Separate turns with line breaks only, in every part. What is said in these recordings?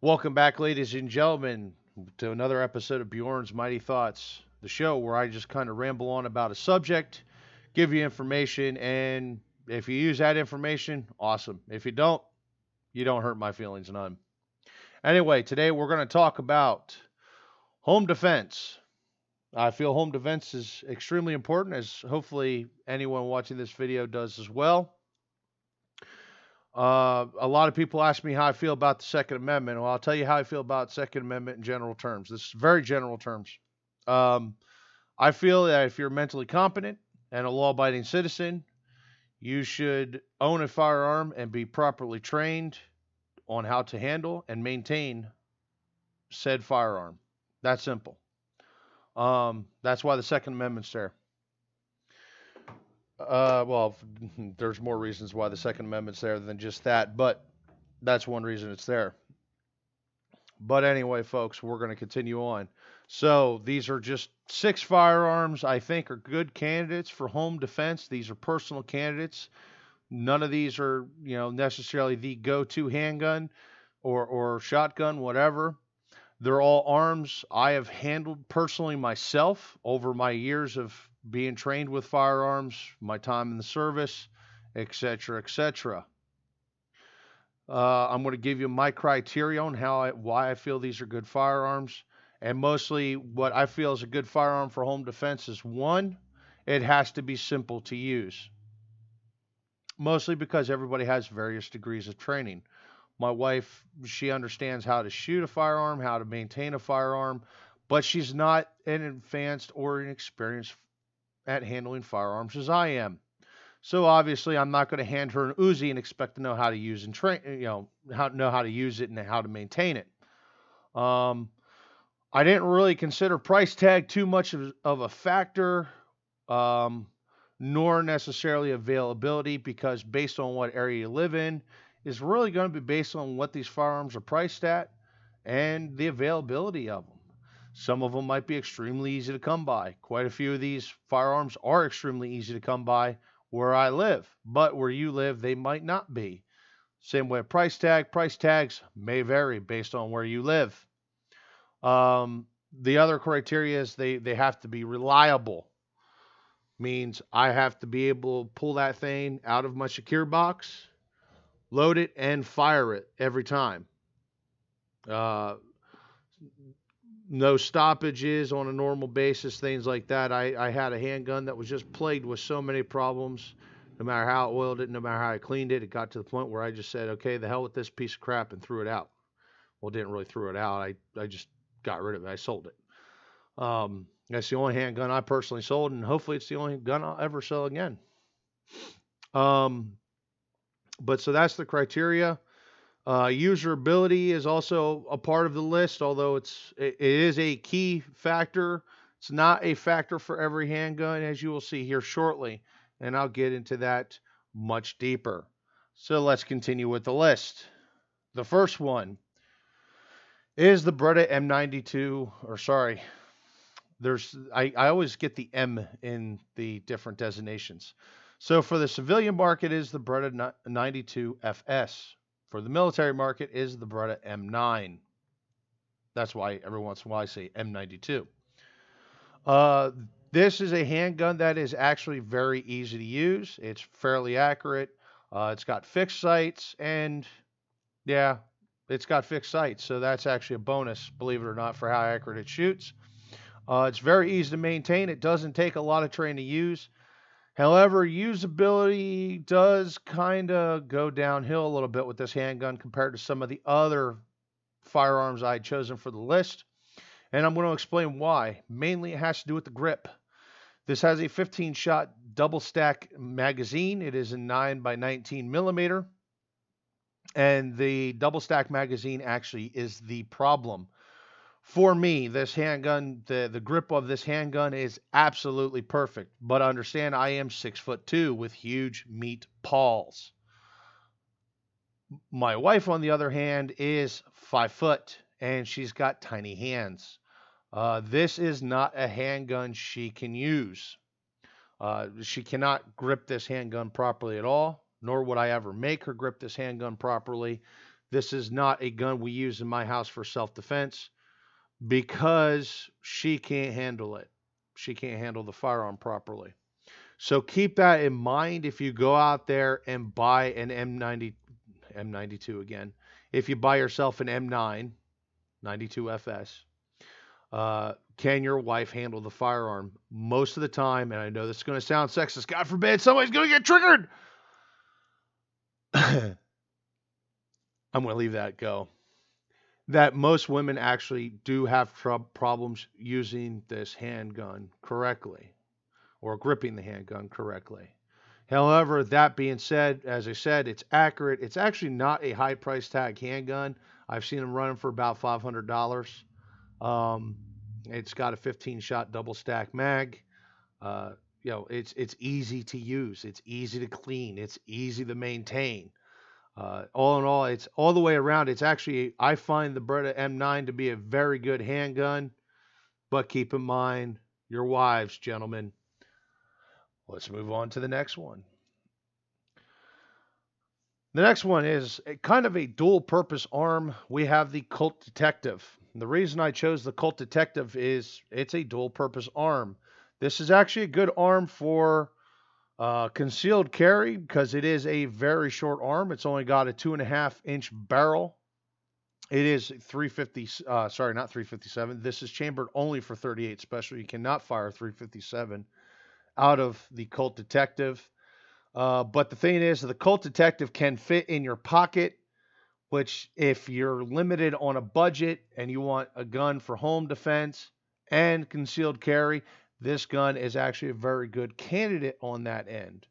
Welcome back, ladies and gentlemen, to another episode of Bjorn's Mighty Thoughts, the show where I just kind of ramble on about a subject, give you information, and if you use that information, awesome. If you don't hurt my feelings none. Anyway, today we're going to talk about home defense. I feel home defense is extremely important, as hopefully anyone watching this video does as well. A lot of people ask me how I feel about the Second Amendment. Well, I'll tell you how I feel about Second Amendment in general terms. This is very general terms. Um, I feel that if you're mentally competent and a law-abiding citizen, you should own a firearm and be properly trained on how to handle and maintain said firearm. That's simple. That's why the Second Amendment's there. Well, there's more reasons why the Second Amendment's there than just that, but that's one reason it's there. But anyway, folks, we're going to continue on. So these are just six firearms I think are good candidates for home defense. These are personal candidates. None of these are, necessarily the go-to handgun or shotgun, whatever. They're all arms I have handled personally myself over my years of being trained with firearms, my time in the service, etc., etc. I'm going to give you my criteria on why I feel these are good firearms. And mostly what I feel is a good firearm for home defense is one, it has to be simple to use. Mostly because everybody has various degrees of training. My wife, she understands how to shoot a firearm, how to maintain a firearm, but she's not an advanced or an experienced at handling firearms as I am. So obviously, I'm not going to hand her an Uzi and expect to know how to use and train, how to use it and how to maintain it. Um, I didn't really consider price tag too much of a factor, um, nor necessarily availability, because based on what area you live in, is really going to be based on what these firearms are priced at and the availability of them. Some of them might be extremely easy to come by. Quite a few of these firearms are extremely easy to come by where I live, but where you live, they might not be. Same way, price tags may vary based on where you live. The other criteria is they have to be reliable. Means I have to be able to pull that thing out of my secure box, load it, and fire it every time. Uh, no stoppages on a normal basis, things like that. I had a handgun that was just plagued with so many problems. No matter how I oiled it, no matter how I cleaned it, it got to the point where I just said, okay, the hell with this piece of crap and threw it out. Well, didn't really throw it out. I just got rid of it. I sold it. That's the only handgun I personally sold, and hopefully it's the only gun I'll ever sell again. Um, but so that's the criteria. Usability is also a part of the list, although it is a key factor. It's not a factor for every handgun, as you will see here shortly, and I'll get into that much deeper. So let's continue with the list. The first one is the Beretta M92, or sorry, I always get the M in the different designations. So for the civilian market is the Beretta 92 FS. For the military market is the Beretta M9. That's why every once in a while I say M92. Uh, this is a handgun that is actually very easy to use. It's fairly accurate. It's got fixed sights, and yeah, it's got fixed sights. So that's actually a bonus, believe it or not, for how accurate it shoots. It's very easy to maintain. It doesn't take a lot of training to use. However, usability does kind of go downhill a little bit with this handgun compared to some of the other firearms I had chosen for the list. And I'm going to explain why. Mainly, it has to do with the grip. This has a 15-shot double stack magazine. It is a 9x19 millimeter. And the double stack magazine actually is the problem. For me, this handgun, the grip of this handgun is absolutely perfect. But understand, I am 6'2" with huge meat paws. My wife, on the other hand, is 5 foot and she's got tiny hands. This is not a handgun she can use. She cannot grip this handgun properly at all, nor would I ever make her grip this handgun properly This is not a gun we use in my house for self-defense because she can't handle it. She can't handle the firearm properly. So keep that in mind if you go out there and buy an M92 again. If you buy yourself an M9 92 FS, can your wife handle the firearm? Most of the time, and I know this is going to sound sexist, God forbid somebody's going to get triggered. I'm going to leave that go. That most women actually do have problems using this handgun correctly or gripping the handgun correctly. However, that being said, as I said, it's accurate. It's actually not a high price tag handgun. I've seen them running for about $500. Um, it's got a 15 shot double stack mag. It's easy to use. It's easy to clean. It's easy to maintain. All in all, it's all the way around. It's actually, I find the Beretta M9 to be a very good handgun, but keep in mind your wives, gentlemen. Let's move on to the next one. The next one is kind of a dual purpose arm. We have the Colt Detective. The reason I chose the Colt Detective is it's a dual purpose arm. This is actually a good arm for concealed carry because it is a very short arm. It's only got a 2.5-inch barrel. It is 350, sorry, not 357. This is chambered only for 38 special. You cannot fire 357 out of the Colt Detective. But the thing is, the Colt Detective can fit in your pocket, which if you're limited on a budget and you want a gun for home defense and concealed carry, this gun is actually a very good candidate on that end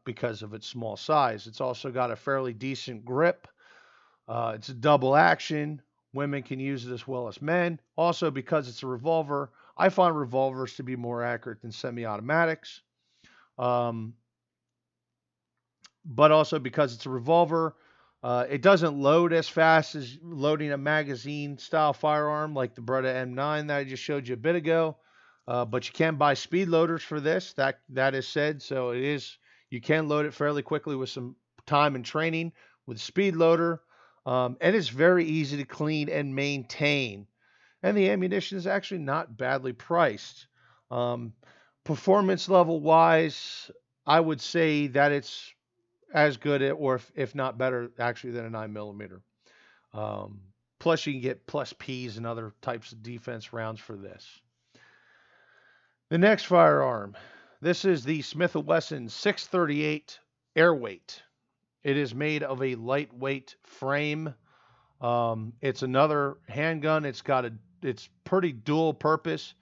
because of its small size. It's also got a fairly decent grip. It's a double action. Women can use it as well as men. Also, because it's a revolver, I find revolvers to be more accurate than semi-automatics. But also because it's a revolver, it doesn't load as fast as loading a magazine style firearm like the Beretta M9 that I just showed you a bit ago. But you can buy speed loaders for this. That is said, so you can load it fairly quickly with some time and training with a speed loader, and it's very easy to clean and maintain. And the ammunition is actually not badly priced. Performance level wise, I would say that it's as good or if not better actually than a 9mm. Plus you can get plus Ps and other types of defense rounds for this. The next firearm, this is the Smith & Wesson 638 Airweight. It is made of a lightweight frame. It's another handgun. It's pretty dual purpose,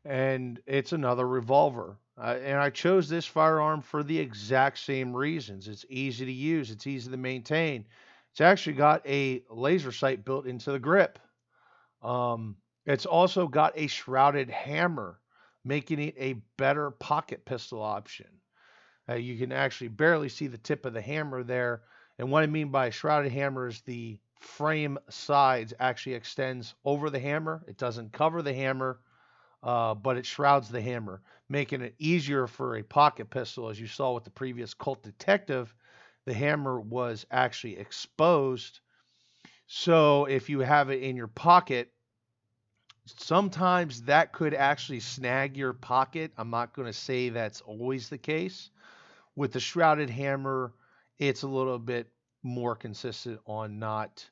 and it's another revolver. And I chose this firearm for the exact same reasons. It's easy to use. It's easy to maintain. It's actually got a laser sight built into the grip. It's also got a shrouded hammer, making it a better pocket pistol option. You can actually barely see the tip of the hammer there. And what I mean by a shrouded hammer is the frame sides actually extends over the hammer. It doesn't cover the hammer, but it shrouds the hammer, making it easier for a pocket pistol. As you saw with the previous Colt Detective, the hammer was actually exposed. So if you have it in your pocket, sometimes that could actually snag your pocket. I'm not going to say that's always the case. With the shrouded hammer, it's a little bit more consistent on not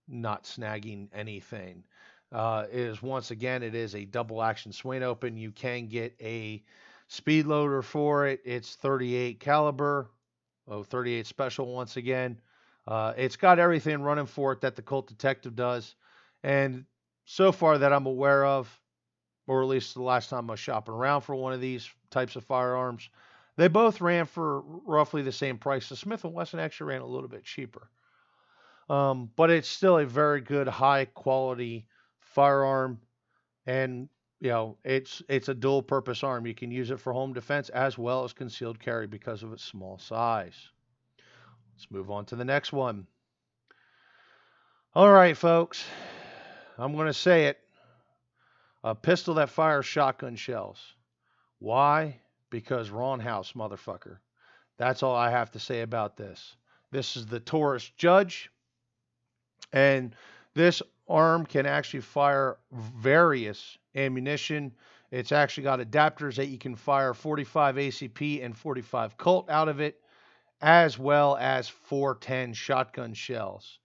snagging anything. It is a double action swing open. You can get a speed loader for it. It's 38 caliber, 38 special once again. It's got everything running for it that the Colt Detective does. And so far that I'm aware of, or at least the last time I was shopping around for one of these types of firearms, they both ran for roughly the same price. The Smith & Wesson actually ran a little bit cheaper. But it's still a very good, high quality firearm. And, it's a dual purpose arm. You can use it for home defense as well as concealed carry because of its small size. Let's move on to the next one. All right, folks. I'm going to say it. A pistol that fires shotgun shells. Why? Because Ron House, motherfucker. That's all I have to say about this. This is the Taurus Judge, and this arm can actually fire various ammunition. It's actually got adapters that you can fire 45 ACP and 45 Colt out of it, as well as 410 shotgun shells.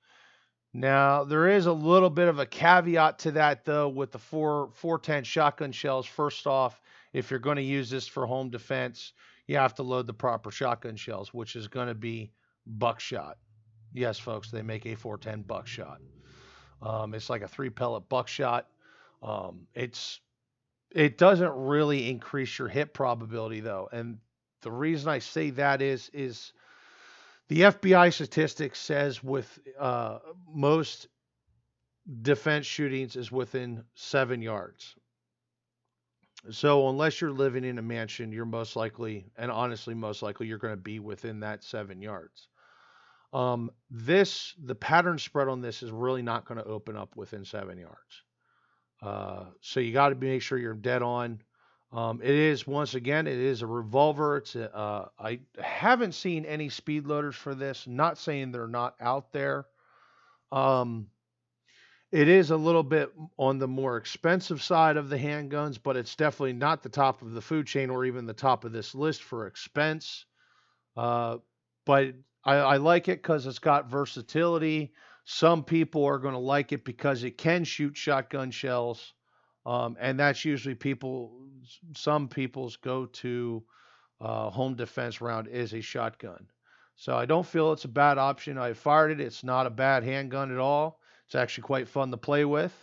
Now, there is a little bit of a caveat to that, though, with the 410 shotgun shells. First off, if you're going to use this for home defense, you have to load the proper shotgun shells, which is going to be buckshot. Yes, folks, they make a 410 buckshot. It's like a 3 pellet buckshot. It doesn't really increase your hit probability, though, and the reason I say that is the FBI statistics says with most defense shootings is within 7 yards. So unless you're living in a mansion, you're most likely, and honestly, most likely, you're going to be within that 7 yards. The pattern spread on this is really not going to open up within 7 yards. So you got to make sure you're dead on. It is, once again, it is a revolver. I haven't seen any speed loaders for this. Not saying they're not out there. It is a little bit on the more expensive side of the handguns, but it's definitely not the top of the food chain or even the top of this list for expense. But I like it because it's got versatility. Some people are going to like it because it can shoot shotgun shells. And that's usually some people's go-to home defense round is a shotgun. So I don't feel it's a bad option. I fired it. It's not a bad handgun at all. It's actually quite fun to play with.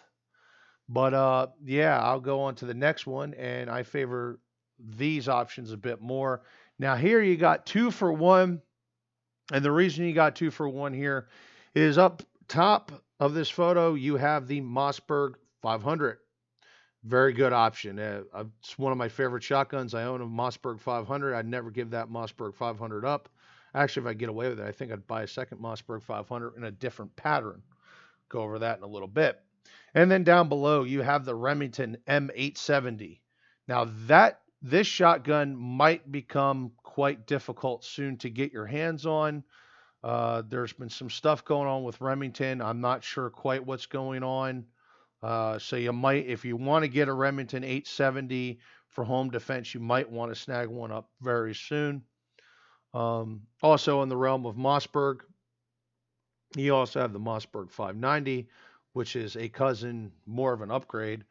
But yeah, I'll go on to the next one, and I favor these options a bit more. Now here you got 2 for 1, and the reason you got 2 for 1 here is up top of this photo you have the Mossberg 500. Very good option. It's one of my favorite shotguns. I own a Mossberg 500. I'd never give that Mossberg 500 up. Actually, if I get away with it, I think I'd buy a second Mossberg 500 in a different pattern. Go over that in a little bit. And then down below, you have the Remington M870. Now, this shotgun might become quite difficult soon to get your hands on. There's been some stuff going on with Remington. I'm not sure quite what's going on. So you might, if you want to get a Remington 870 for home defense, you might want to snag one up very soon. Also in the realm of Mossberg, you also have the Mossberg 590, which is a cousin, more of an upgrade,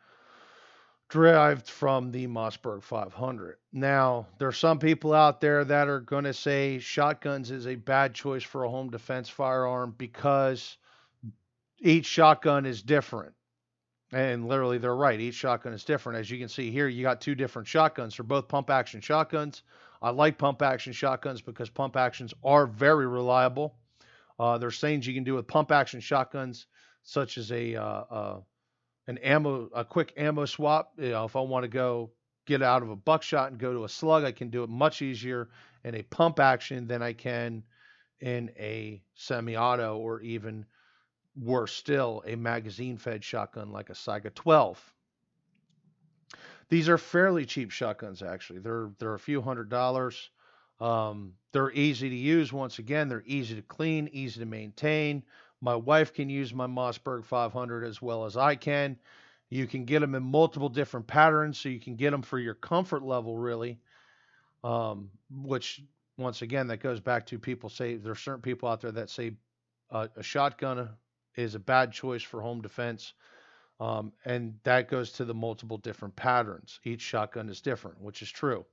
derived from the Mossberg 500. Now, there are some people out there that are going to say shotguns is a bad choice for a home defense firearm because each shotgun is different. And literally, they're right. Each shotgun is different. As you can see here, you got 2 different shotguns. They're both pump action shotguns. I like pump action shotguns because pump actions are very reliable. There's things you can do with pump action shotguns, such as a quick ammo swap. If I want to go get out of a buckshot and go to a slug, I can do it much easier in a pump action than I can in a semi-auto, or even worse still, a magazine-fed shotgun like a Saiga 12. These are fairly cheap shotguns, actually. They're a few $100s. They're easy to use. Once again, they're easy to clean, easy to maintain. My wife can use my Mossberg 500 as well as I can. You can get them in multiple different patterns, so you can get them for your comfort level, really. Which, once again, that goes back to people say, there's certain people out there that say a shotgun is a bad choice for home defense. And that goes to the multiple different patterns. Each shotgun is different, which is true.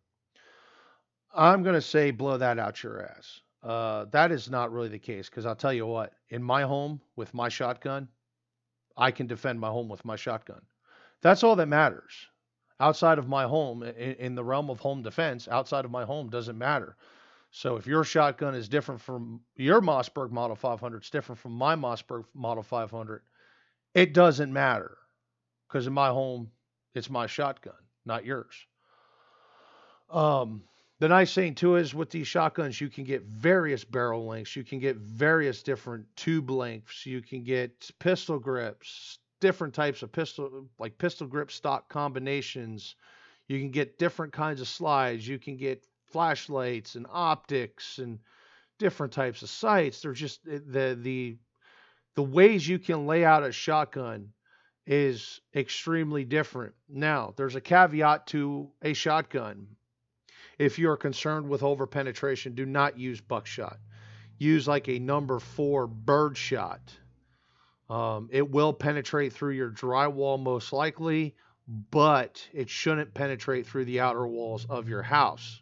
I'm going to say blow that out your ass. That is not really the case, because I'll tell you what, in my home with my shotgun, I can defend my home with my shotgun. That's all that matters. Outside of my home, in the realm of home defense, outside of my home doesn't matter. So if your shotgun is different from your Mossberg Model 500, it's different from my Mossberg Model 500, it doesn't matter, because in my home, it's my shotgun, not yours. The nice thing too is with these shotguns, you can get various barrel lengths. You can get various different tube lengths. You can get pistol grips, different types of pistol, like pistol grip stock combinations. You can get different kinds of slides. You can get flashlights and optics and different types of sights. There's just the ways you can lay out a shotgun is extremely different. Now, there's a caveat to a shotgun. If you're concerned with overpenetration, do not use buckshot. Use like a number 4 bird shot. It will penetrate through your drywall most likely, but it shouldn't penetrate through the outer walls of your house.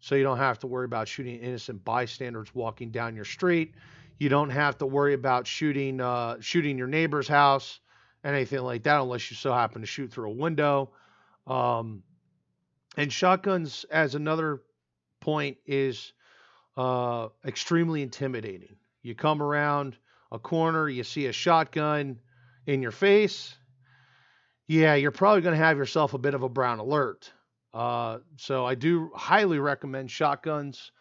So you don't have to worry about shooting innocent bystanders walking down your street. You don't have to worry about shooting your neighbor's house, anything like that, unless you so happen to shoot through a window. And shotguns, as another point, is extremely intimidating. You come around a corner, you see a shotgun in your face. Yeah, you're probably going to have yourself a bit of a brown alert. So I do highly recommend shotguns.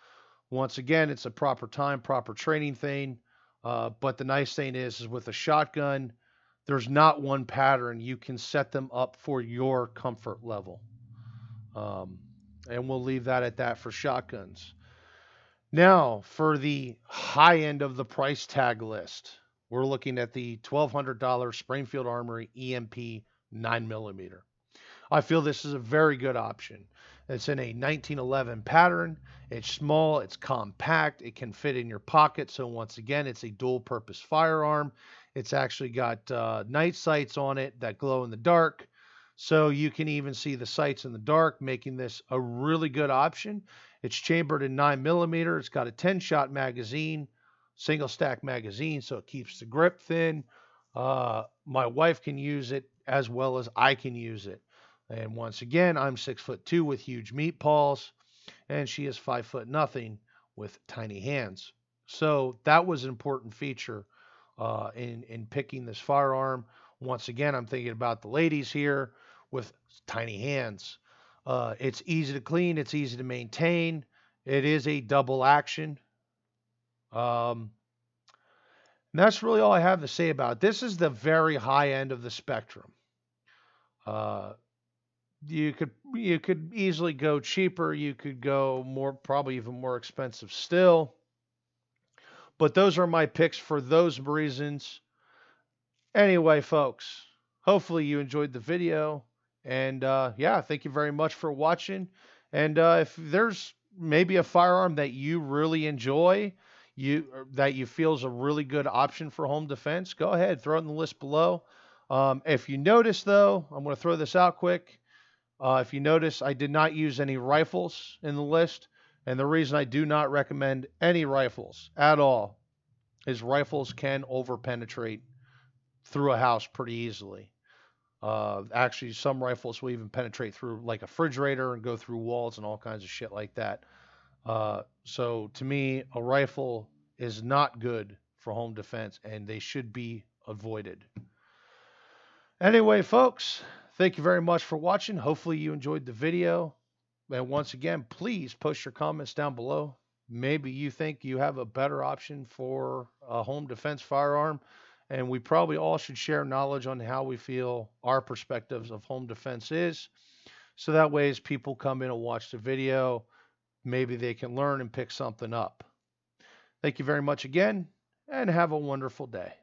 Once again, it's a proper time, proper training thing. But the nice thing is with a shotgun, there's not one pattern. You can set them up for your comfort level. And we'll leave that at that for shotguns. Now, for the high end of the price tag list, we're looking at the $1,200 Springfield Armory EMP 9mm. I feel this is a very good option. It's in a 1911 pattern. It's small, it's compact, it can fit in your pocket. So once again, it's a dual purpose firearm. It's actually got night sights on it that glow in the dark. So you can even see the sights in the dark, making this a really good option. It's chambered in 9mm. It's got a 10-shot magazine, single stack magazine, so it keeps the grip thin. My wife can use it as well as I can use it. And once again, I'm 6'2" with huge meat paws, and she is 5'0" with tiny hands. So that was an important feature in picking this firearm. Once again, I'm thinking about the ladies here with tiny hands. It's easy to clean. It's easy to maintain. It is a double action. And that's really all I have to say about it. This is the very high end of the spectrum. You could easily go cheaper. You could go more, probably even more expensive still. But those are my picks for those reasons. Anyway, folks, hopefully you enjoyed the video. And yeah, thank you very much for watching. And if there's maybe a firearm that you really enjoy, that you feel is a really good option for home defense, go ahead, throw it in the list below. If you notice, though, I'm going to throw this out quick. If you notice, I did not use any rifles in the list. And the reason I do not recommend any rifles at all is rifles can overpenetrate through a house pretty easily. Actually, some rifles will even penetrate through like a refrigerator and go through walls and all kinds of shit like that. So to me, a rifle is not good for home defense, and they should be avoided. Anyway, folks, thank you very much for watching. Hopefully you enjoyed the video. And once again, please post your comments down below. Maybe you think you have a better option for a home defense firearm. And we probably all should share knowledge on how we feel our perspectives of home defense is. So that way, as people come in and watch the video, maybe they can learn and pick something up. Thank you very much again, and have a wonderful day.